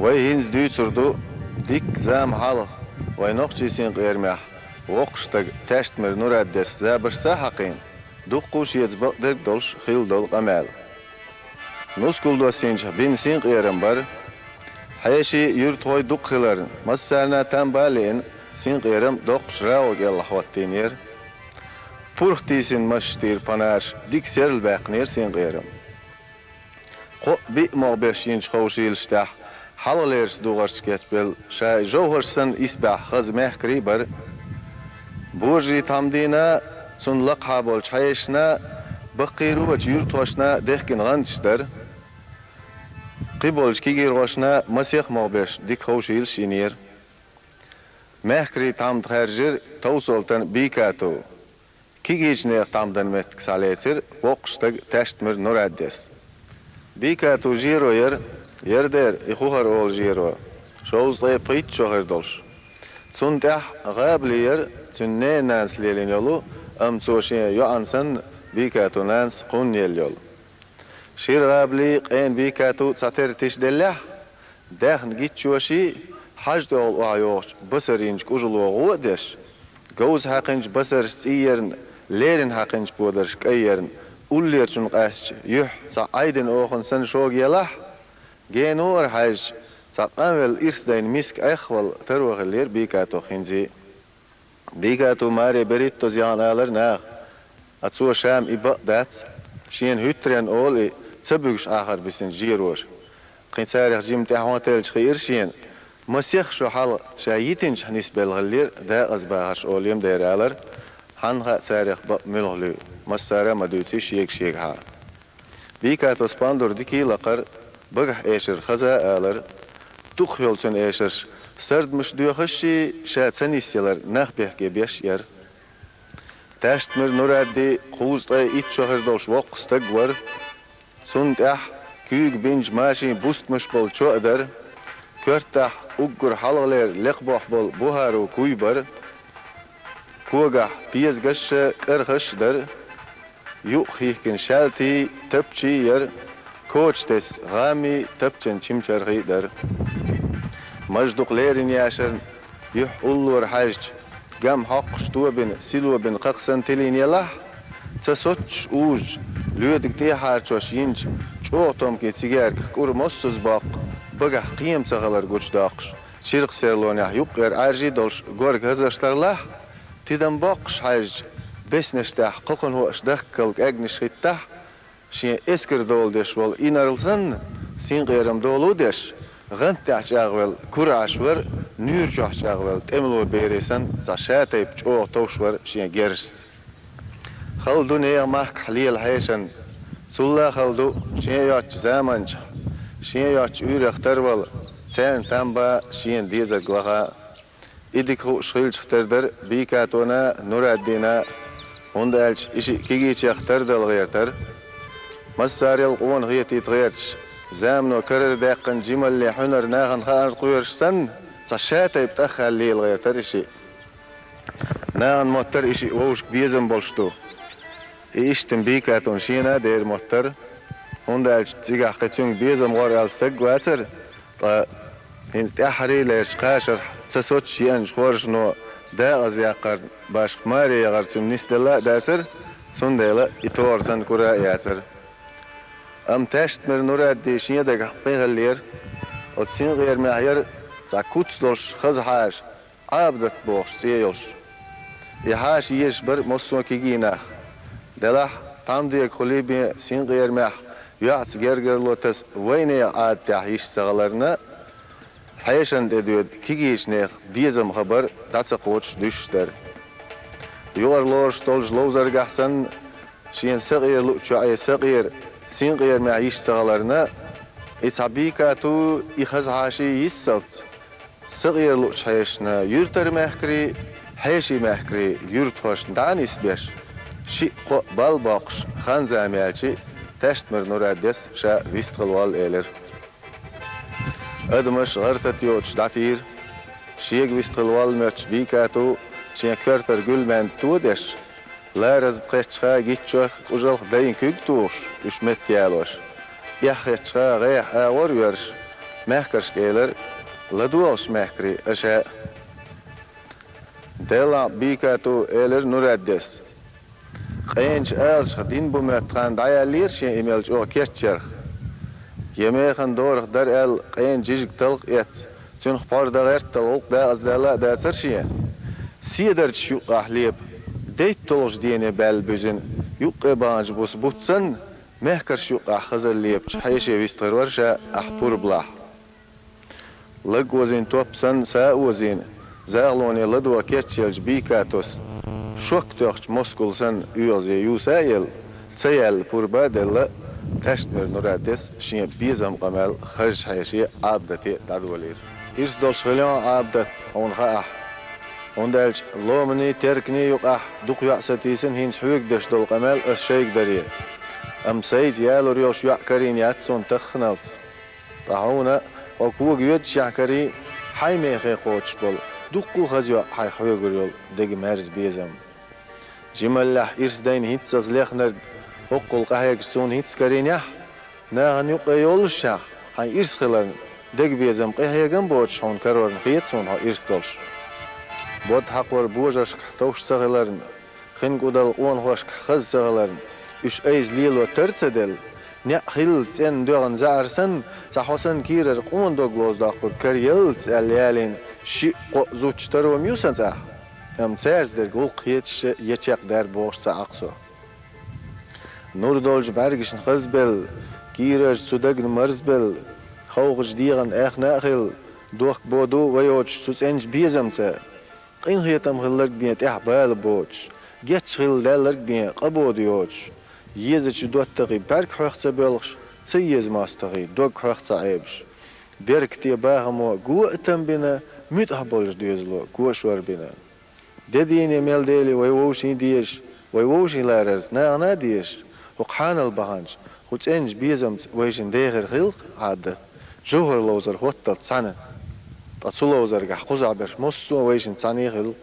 Vay hins düçurdu dik zam hal vay noqçisin qermah oqştag təştmir nuraddes zabırsa haqin duqquş yezbaqdir dolş xil dol qamal nuskuldu sinç binsin qerim bar hayşi yurt hoy duqqilar masarna tambalin sin qerim doqşrao Allah vattinir purxtisin maştir panaş dik serl baqnir sin qerim qo bi moqbeşin xawşilştah Haller's doors geçbel şay joğursan isbah hız mehkri bar burji tamdina sunlaq habol çayışna baqiru ve yurt hoşna dehkin gançlar qibol kigir hoşna masih mobeş dik hoşil şinir mehkri tamd herjir tawsoltan bikato kigichne tamdan met saletsir boqştag təştmir nuraddes bikato jiroyer Yerder ixuhar ol jiro. Şoğuzlaya payıt çoğur dolş. Tsuntah gabliyer tünne nanslelin yolu am soşiye yo ansan bikatu nans qun yel yol. Şir gabli qen bikatu sater tişdellah dahn gitçoşi hajda ol ayoş basarınç kujuluğu deş. Goz haqınç basar siyerin lerin haqınç bodar şqayerin uller çun qasç yuh sa aydın oğunsan şoğyalah Genor haj saqavel irsdain misk akhwal tarwagler bikato khinzi bikato mare beritto zianalar na atsu sham ibadat shin hütren oli sabugsh akhar bisin jiror qinsarih jim tahwatel khir shin masih shu hal shayitin nisbel ghalir da azbahash olim deralar hanha sarih milhlu masara maduti shek ha bikato spandur diki laqar Bagah eşir xaza ağlar, tuq yolsun eşir, sardmış duyaqaşı şatsan isyalar naqbehge beş yer. Təştmir nuraddi quzda it şahır dolş voqstag var, sundah küyük binç maşi bustmış bol çoğdar, körtah uggur halgler liqboh bol buharu kuybar, kuagah piyazgaşı qırxışdar, yuqhihkin şalti tabçi yer, Koçtes gami tapçan çimçargı der. Majduqlerin yaşar yuh ullur hajj gam haqştu bin silu bin qaqsan tilin yalah tsasoch uj lüdik te harçoş yinç çoğtom ki sigar kur mossuz baq bagah qiyam sağalar goçdaqş şirq serlonah yuqer arji dolş gorg hazashtarlah tidan baqş hajj besneştah qoqon ho ashdaqkal agnish hittah Şi esker dol deş vol inarılsan sin qeram dolu deş gant taçağvel kuraşver nür çağvel temlo beresen zaşatayp çoğ toşver şi gers xaldu ne maq halil hayşan sulla xaldu şi yaç zamanç şi yaç ürextar vol sen tamba şi dizat glağa idik hu şil çıxtırdır bikatona nuraddina onda elç işi kigi çıxtır dalğaytar مساريل قوان غيتي تغيرش زامنو كرر داقن جمال اللي حنر ناغن خار قويرش سن صشاتا يبتأخى اللي الغير ترشي ناغن موتر إشي ووش بيزن بولشتو إيشتن بيكاتون شينا دير موتر هون دالش تيغا قيتون بيزن غور ألستق واتر هنز تأحري ليرش قاشر تسوتش ينج خورش نو دا أزياقر باش خماري يغرتون نسدلا داتر سن ديلا إتورزن كورا ياتر Am təştmir nuraddi şiyə də qəhqiyğəllir, o tsin qeyr məhyer zakuts dolş xızhaş, abdat boğş siyolş. İhaş yeş bir mosson kigina. Delah tam diye kulibi sin qeyr məh, yuats gergerlotas vayne ad təhiş sağalarına hayşan dediyor kigiçne bizim xabar datsa qoç düşdər. Yular loş dolş lozar gahsan şiyen sağir luçay sağir sin qeyr məyiş sağalarına etsabikatu ixazhaşi yissalt sağir luçayşna yurtar məhkri hayşi məhkri yurt hoşdan isbeş şi bal baqş xan zamiyaçi təştmir nuraddes şa vistqalwal eler admaş ghartat yoç datir şieg vistqalwal möç bikatu şi körtar gülmen tudeş Laraz qeçqa gitçoq ujalq dayin kügtuş 3 met yaloş. Yaxeçqa gayh awar yörş. mehkarskeiler laduals mehkri asha dela bikatu eler nuraddes qenç els din bu metran dayalir şey emelç o keçer yemeğin doğru dar el qenç jik talq et çün parda gert talq da azala da serşiye sider şu ahlib deyt tolj diyene bel büzün yuq ebanj bus butsan mehkar şu hazırlayıp hayşe vistar varşa ahpur blah lag wazin topsan sa wazin zaloni ladwa keçelj bikatos şok toqç moskulsan üyoze yusayel sayel purbadella tashmer nurades şiye bizam qamal kharj hayşe abdati tadwalir irs doshghilan abdat onha ondalj lomni terkni yuq duq yasatisin hins huyuk dash dol qamal ashayk dariye am sayz yalur yosh yakarin yatson takhnalt tahuna okwu gyet shakari hayme khe qoch bol duqqu khazyo hay huyuk yol degi merz bezam jimallah irsdayn hitsas lechner oqqul qahyak son hits karinah nahan yuq yolsha hay irs khilan deg bezam qahyagan boch hon karor khitson ha irs dolsh bot haqwar bojash tawsh sagalarin khin gudal on hosh khaz sagalarin üç ayz lilo tertsedel ne hil sen dögen zarsan sahosan kirer qondo glozdaqur karyels alyalin şi qozuchtar ve musan sa am serzder gol qiyetş yechaq der boşsa aqso nur dolj bergishn khazbel kirer sudagn marzbel khawgj digan aqnaqil doq bodu ve yoch susenj bizamsa qin hiyatam khillag biyat ahbal boch get khildalar biy qabod yoch yezich dottaqi berk hoqsa belx seyez mastaqi dog hoqsa aybish berkti bahamo gu'tam bina mütahbolj diyezlo gu'shwar bina dedine meldeli ve woshin diyesh ve woshin laras na diyesh uqhanal bahanj hutenj bizams weshin deger khilq adat johor lozer hottat sana tatsulozar ga quzaber mosso weshin tsani khilq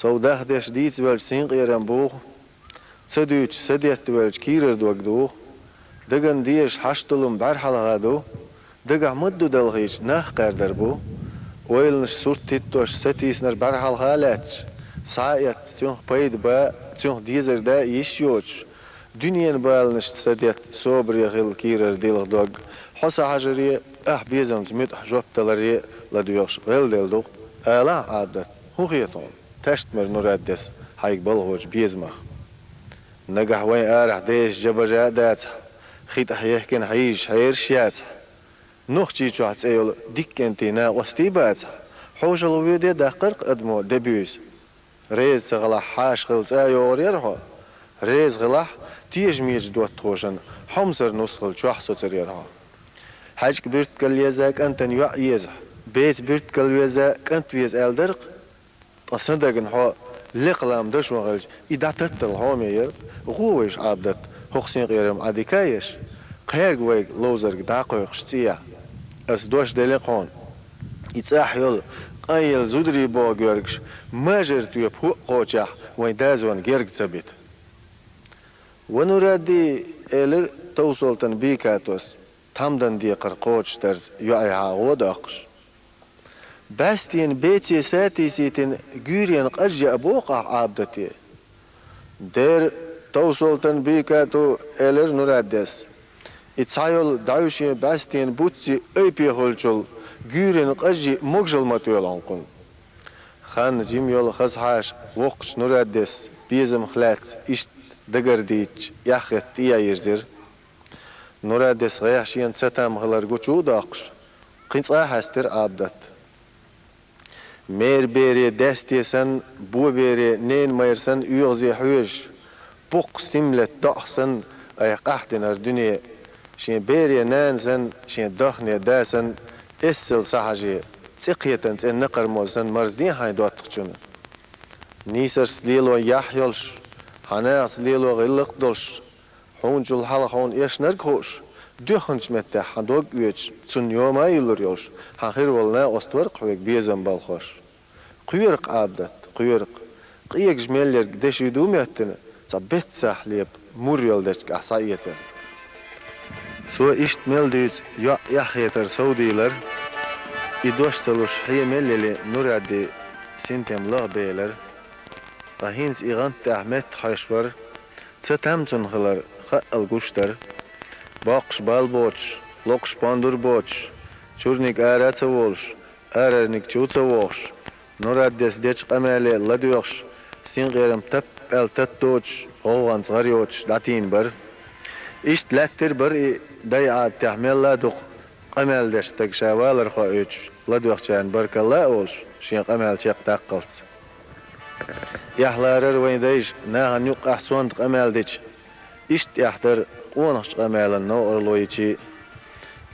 sawdah desh diits wel sin qiran bu Sedüç sedet welch kirer dogdu degan dies hashtulum barhalagadu dega muddu dalghich nach qarder bu oilnish surtit tosh setisner barhal halat saat tsun payd ba tsun dizerda yishyoch dünyen balnish sedet sobr yaghil kirer dog hosa hajri bezams mit joptalari ladyosh veldelduk ala adat huqiyaton tashtmer nuraddes hayg balhoch bezmach نجح وين أرح ديش جبر دات خيط حيحكن حيش حيرشيات نخشي شوحت أيول ديكنتينا وستيبات حوش الويدة دقرق أدمو دبيوس ريز غلاح حاش خلص أيور يرحو ريز غلاح تيج ميج دوت خوشن حمصر نسخل شوح سوتر يرحو حاجك برت كاليزاك أنتن يعيز بيت برت كاليزاك أنت ويز ألدرق تصندقن حو لقلام دشون غلج إداتت الهومير غويش عبدت حسين غيرم عديكايش قيرق ويق لوزرق داقويق شتيا أس دوش دلقون إتساح يول قايل زودري بو غيرقش ماجر تويب هو قوچاح وين دازوان غيرق تبت ونرادي إلر توصلتن بيكاتوس تامدن ديقر قوچ درز يعيها غوداقش باستين بيتي ساتي سيتين غيرين قرجة أبوقع عابدتي دير توصلتن بيكاتو إلر نرادس إتسايول دايوشين باستين بوتسي أيبي هولجل غيرين قرجة مغجل ماتيولانقون خان جيميول خزحاش وقش نرادس بيزم خلات إشت دقرديج ياخت إيا يرزير نرادس غيحشين ستام غلر قوچو داقش قنص آحستر عابدت مير بيري دستيسن بو بيري نين ميرسن يغزي حوش بوق ستملت داخسن اي قحتن اردنيا شين بيري نانسن شين داخني داسن اسل صحجي تقيتن سن نقر موسن مرزدين هاي دواتقچون نيسر سليلو يحيلش هانا سليلو غلق دولش هونجل حلقون ايش نركوش دوخنش متى حدوق ويش تسن يوما يلور يوش حخير والله أستورق حويك بيزن بالخوش قيرق عبدت قيرق قيق جميلر قداش يدوم يهتنا صبت ساحليب موريال داشك أحصائية Su iştmel düz yahyeter Saudiler. İdoş saluş hiyemelleli Nuradi sintem lağbeyler. Rahins İgant Ahmet Haşvar. Çatamçın hılar xal guştar. Bakş bal boç, lokş pandur boç. Çurnik aratsa volş, ararnik çutsa volş. Nuraddes deç qamale ladyox. Sin qerim tap el tat doç, oğan zgaryoç latin bar. İşt lattir bar dayat tahmel laduk. Qamal destek şavalar xa üç. Ladyoxçan barkalla olş. Şin qamal çaq taqqals. Yahlarar weydayş nahan yuq ahson qamal deç. İşt yahtar qonax qamalan no orloyici.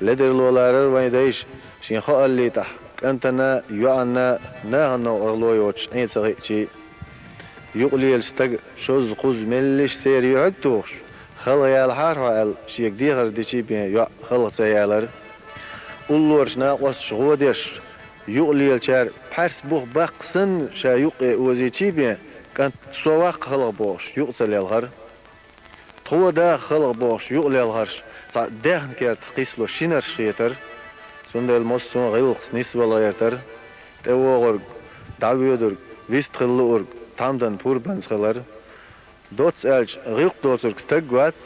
Lederlolarar weydayş şin xa allita. Antana yuanna nahan no orloyoç aysagici. Yuqliyel stag şoz quz melliş ser yuqtuş. Xalayal harhal şiyek diğer deçi ben ya xalatsayalar. Ullarşna qas şğodeş. Yuqliyel çar pars buh baqsın şa yuq ozici ben kan sovaq xalaq boş yuqsalalgar. Toda xalaq boş yuqlalgar. Sa dehn kert qislo şiner şiyeter. Sondel mosson gılq nisvalayter. Tevoğur davyodur vistxilur tamdan purbansxalar. Dots elch gılq dotur stagvat.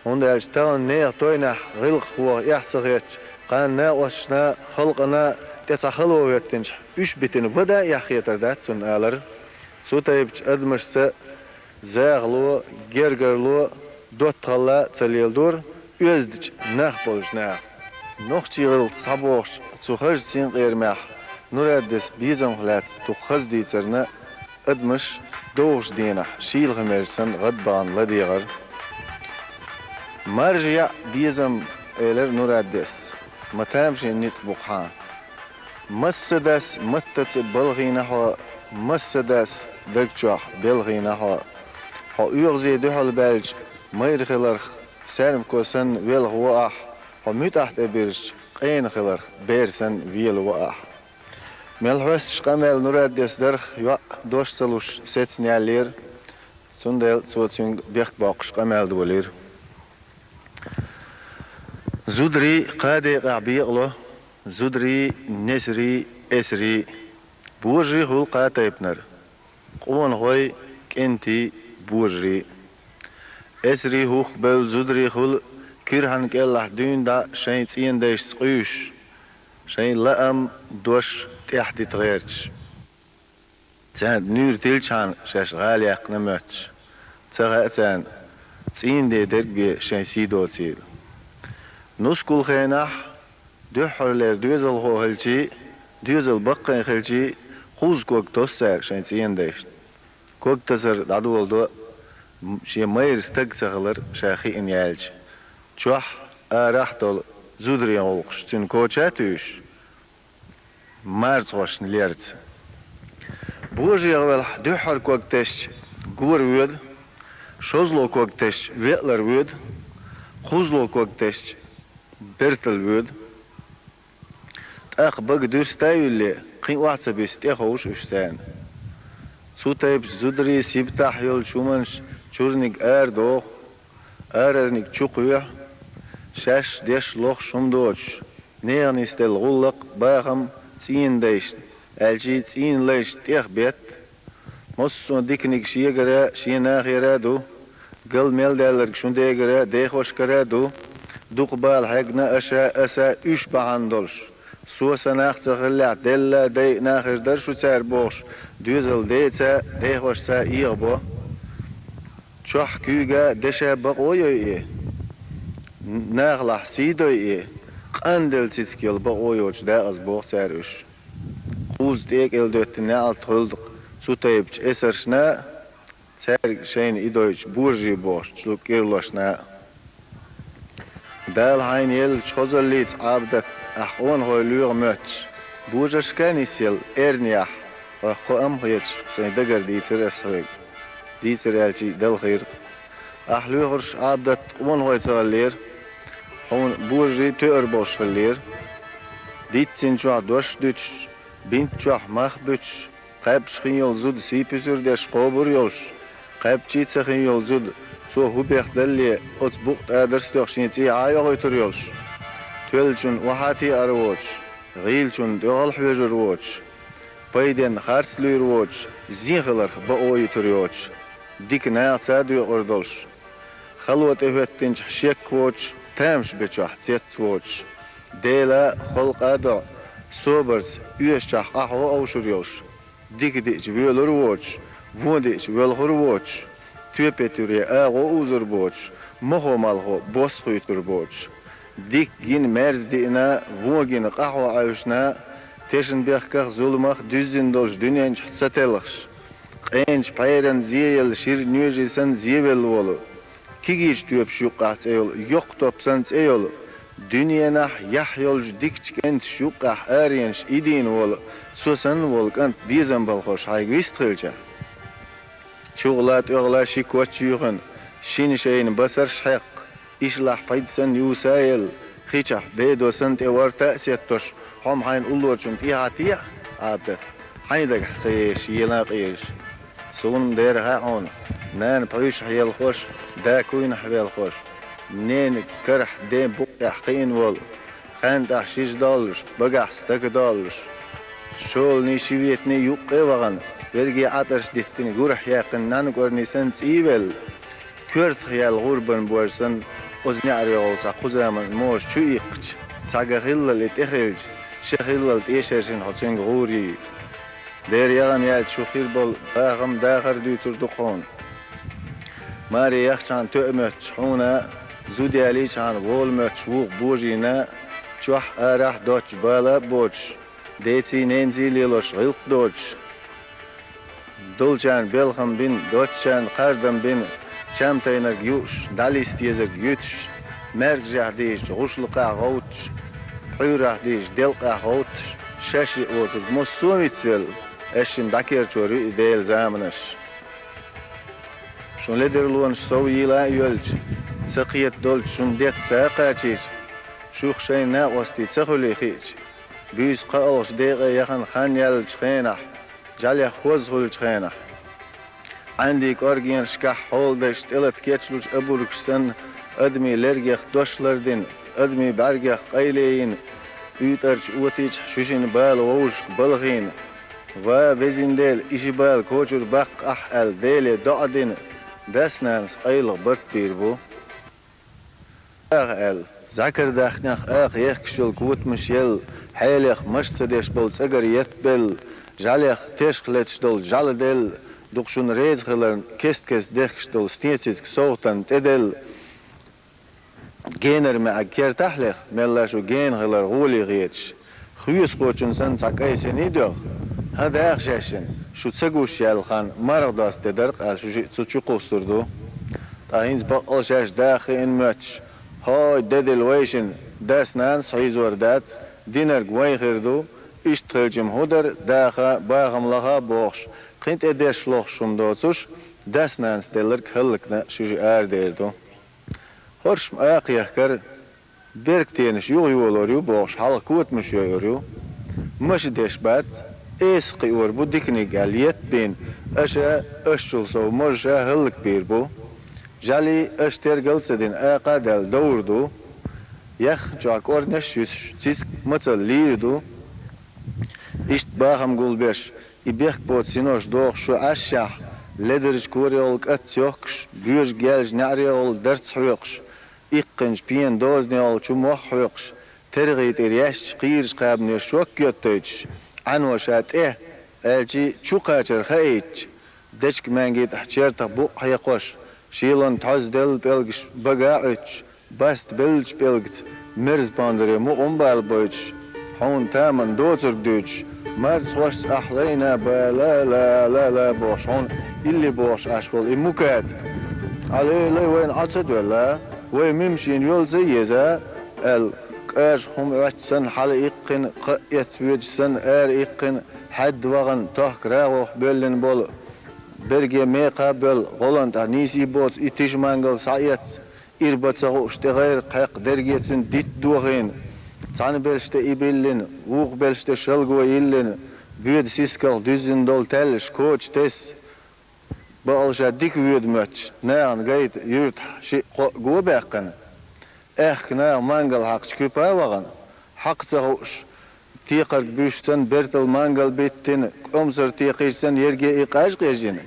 Onda elch tan ne toyna gılq huwa yahsagıç. Qan ne oşna xalqına tesahalo yettinç. Üç bitini vada yahiyeter dat sun alar. Sutayıp admışsa zağlu gergerlu dot talla çaleldur. Özdiç nah bolş nah. Noxçigil sabox suhaj sin qermah. Nuraddes bizan xlat tuqaz diycerna admış doğuş dina şiil xemersan gadban ladigar. Marja bizam eler nuraddes. Matam şin nit buqhan. Massadas mattat balghina ha massadas dagchah belghina ha. Ha uurze duhal belj mayrghilar serm kosan wel huah. Ha mutahte birj qeyn khilar bersan wel huah. Melhus shqamel nuraddes darx ya dosh salush setsnyaller sundel sotsung beq baqsh qamal dolir. Zudri qadi qabiqlo Zudri nesri esri burji hul qataypnar. Qon hoy kenti burji. Esri huq bel zudri hul kirhan kellah düğünde şeyin tsiyende sqüş. Şeyin laam doş tehdi tğerç. Sen nür tilçan şaş gali aqna möç. Tsağa sen tsiyende dergi şeyin sidotsil. Nuskul khaynah Dühürler düzel hohelci, düzel bakkın helci, huz kok tosser şeyin tsiyende. Kok tasar dadu oldu. Şey mayır stag sağlar şahi in yelç. Çuah arah dol zudriyan olqış. Tün koça tüş. Mars hoş nilerç. Boji yağvel dühür kok teş gur vöd. Şozlo kok teş vetler vöd. Huzlo kok teş bertel vöd. Aq bag düstayülle qin wahsa biste hoş üstan. Sutayb zudri sibtah yol şumanş çurnik erdoq erernik çuqya şaş deş loq şumdoç neyan istel gullaq bağam tsiyindeş elci tsiyinleş tehbet mosson diknik şiyegere şiyna khiradu gal meldeler şunde göre de hoş karadu duqbal hagna aşa asa üç bahandolş Suasa naxtsaxilla della dey naxirdar şu ser boş. Düzel deyse dey hoşsa iyi bu. Çoh küga deşe baqoyoy. Naxlah sidoy. Qandel siskil baqoyoç da az boq serüş. Quz tek eldötne alt holduk. Su tayıpç eserşna ser şeyin idoyç burji boş. Çluk irloşna. Dal hayn yel çozallit abdat Ahon hoyluyuq möç. Bujaşkan isil erniyah. Qoam hoyç. Sen dagar diytir eshoy. Diytir elçi dal khayr. Ahluyuq abdat on hoyçaller. Hon burji tör boşgaller. Ditsin çoq doş düç. Bint çoq mahbüç. Qayp çıxın yol zud sipüsür deş qobur yolş. Qayp çitsixin yol zud sohu bekdelli oç buqt adırstök şinci ayoq oturuyorlar. Tölçün wahati arwoç, gilçün dögal hüjürwoç. Payden harsluyurwoç, zinhlar ba oturuyorlar. Dik naatsa diyor ordolş. Halwat evettinç şekwoç, tamş beçah tsetwoç. Dela holqada sobers üyeşah ahwa awşuruyor. Dikdiç völurwoç, vodiç völhurwoç. Tüpetüre ağo uzurwoç, mohomalho boshuyturwoç. Dik gin merzdina, vogin qahwa ayuşna, teşin bekkaq zulmaq düzün dolş dünyanç satelğş. Qenç payran ziyel şir nüjesen ziyevel volu. Kigiç tüp şu qaç eyol, yok topsan eyol. Dünyanah yah yolj dikçkent şu qah aryenş idin volu. Sosan volkant bizan balhoş haygist qılca. Çuğlat öğla şikvaç yuğun, şin şeyin basar şaq, işlah paydsan yusayel, hiçah bedosan tevar ta'siyattoş, hom hayn ulloçun tihatiya, adı, haydak sayeş, yelaq yeş. Soğun der haun, nan payuş hayal hoş, da kuyun havel hoş, nen karh de buqyah qiyin vol, xandah şiş dalış, bagah stak dalış, şol ni şiviyetni yuq evagan, Vergi atırş dittin gurh yakından görnisen tsivel. Kürt hayal gurban borsan ozni arı olsa kuzaman moş şu iqç. Saga hillal etehilj. Şehillal teşersin hoçun guri. Der yagan yal şu hilbol bağım dağır dütürdü xon. Mari yaxçan tömöç ona zudiyali çan volmöç vuq bojina çuh arah doç bala boç. Deci nenzililoş gılq doç. Dolcan belham bin doçan qardam bin çamtaynar yuş dalis tiyezek yuç merjah diş guşluqa gauç hürah diş delqa gauç şaşı otur mosumitsel eşin daker çori del zamanas şonlederluan sowyila yölç saqiyat dol şundet saqaçiş şuх şeyna osti tsaquli xiç büs qaos deqa yaxan xanyal çxena Jalya hozhul çxena. Andik orgien şkah holdeş telet keçluş aburksan admi lergeh doşlardin admi bargeh qayleyin ütarç utiç şuşin bal oğuş balgin va vezindel işibal koçur baq ah el dele da'din desnans qayl bırt bir bu el zakir daxnaq aq yekşul kutmuş yel haylih mashsadesh bol tsagar yetbel Jalech teschlets dol jaledel duxun reizgelern kestkes dechstol stietsisk sohtan tedel gener me akertahlech mellashu gengeler guli gietsch khuyus qochun san sakay senido hada akhshashin shu tsagush yalkhan margdas teder qal shu chuqusturdu tahins baqal shash dakhin mach hoy dedel weishin dasnan sayzordat diner gwaygirdu İştölcüm huder daha bağımlaha boğuş. Qint ederş loğuşum doçuş, desnans delir kıllıkna şucu erderdu. Horşum ayaq yakar, berk teniş yuğ yuğulur boğuş, halk kutmuş yoyuru. Mışı deşbat, esqi ur bu dikni galiyet bin, aşa aşçul sov morşa hıllık bir bu. Jali aşter gılsedin ayaqa del doğurdu. Yax joak orneş yüz çisk mıçıl lirdu. İşt bağım gulbeş, ibek bot sinoş doğ şu aşağı, lederiş kuriyolk at yokş, büyüş gelj nariyol dert huyokş, İqqinç piyen dozni ol çumuh huyokş, tergit eryaş qiriş qabne şok göttöç, anvaşat elçi çuqaçır hayç, deçk mengit ahçerta bu hayaqoş, şilon tazdel belgiş bagağıç, bast belç belgit, mirz bandırı muğumbal boyç, Hon taman dozer düç, Mars hoş ahlayna ba la boş hon illi boş aşvol imukat. Ale wen atsad wala ve mimşin yol zeyza el qash hum açsan hal iqqin yetwejsan iqqin had wagan tahkrago böllen bol berge meqabel goland anisi bots itiş mangal sayet irbatsago iştegayr qaq dergetsin dit duğin San belste ibillin, uq belste şalgo illin, büyed siskal düzün dol telş koç tes, Bu alşa dik üyedmöç. Näň gayt yurt go beqqan. Ehkna mangal haq çıkıpa wagan. Haq çahuş. Tiqar büşten bertel mangal bittin. Omsar tiqişsen yerge iqaj qejin.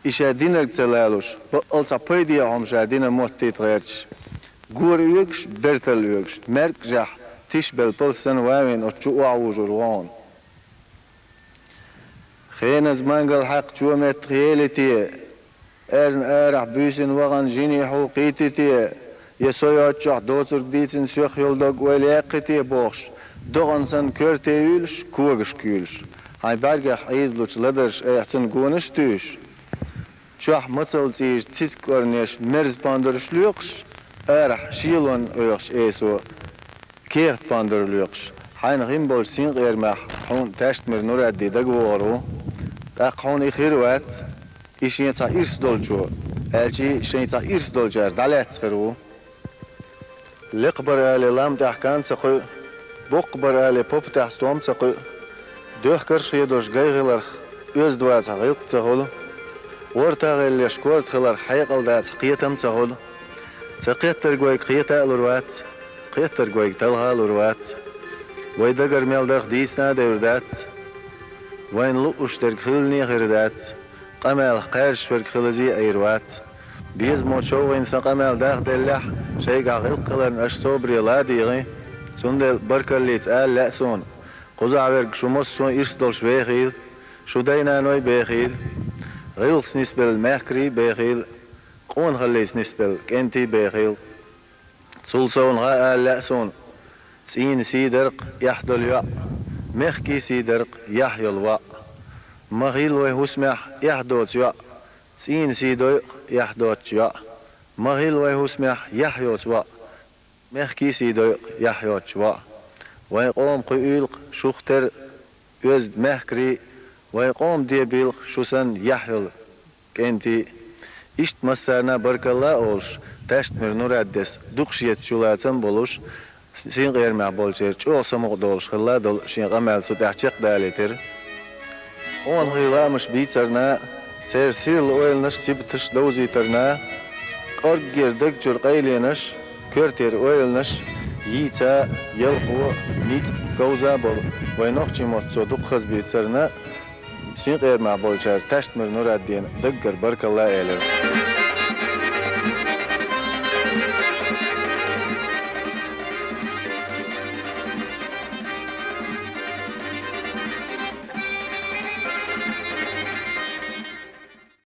İşe dinerk çalaluş. Bu alsa paydiya homşa diner mottit gerç. Gur üyeks bertel üyeks. Merk jah. Tiş bel polsan wawen oçu awujur wan. Xenaz mangal haq çumet xiyeleti. Erah büsün wagan jini huqititi. Yesoyatçaq dotur ditsin söq yolda gwelaqiti boş. Doğansan körte ülş, kuğuş külş. Hay berge ayızluç ladırş ehtin goniş düş. Çah mıtsal ziyiş tsisk örneş merz pandırışlıyıqş. Erah şilon öğüş eso. Keht pandırılıyıqş. Hayn gimbol sinq ermah. Hun teştmir nuraddi da gvoru. Daq hun ikhir vat. İşinsa irs dolçu. Elçi işinsa irs dolçar. Dalet skiru. Liqbar ali lam tahkan saqı. Bokbar ali pop tahstom saqı. Döhkar şedoş gayğılar öz duat saqıq saqıl. Orta gelle şkort xılar hayqalda saqiyatam saqıl. Saqiyatlar goy qiyata alurvat. Qiyatlar goy talha alurvat. Wayda garmeldar disna devdat. Wayn luquşlar khilni khirdat. Qamal qarsh ver khilzi ayrvat. Biz moço wayn saqamal daqdallah şey gaqil qilan aş sobri ladiği. Sundel barkallit alla son. Qozaver şumos son irs dolş vehil. Şudayna noy behil. Gils nisbel mehkri behil. Qon khallis nisbel kenti behil. Sulson ha alla son. Sin siderq yahdul ya. Mehki siderq yahyul wa. Mahil ve husmah yahdut ya. Sin sidoy yahdut ya. Mahil ve husmah yahyut wa. Mehki sidoy yahyut wa. ويقوم قيلق شختر يزد مهكري ويقوم ديبيلق شوسن يحيل كنتي إشت مسارنا برك الله أولش تشت مرنور أدس دقشيت شولاتن بولوش سين غير مع بولشير شو سمق دولش خلا دول شين غمال سو تحقيق داليتر اون غيلا مش بيترنا سير سير الأويل نش سيبتش دوزي ترنا قرقير دقجر قيلينش كرتير أويل نش يتا يلقو نيت جوزا بول وينوخشي موتسو دقخز بيتسرنا شين غير مع بولشار تشت مرنور الدين دقر برك الله إلر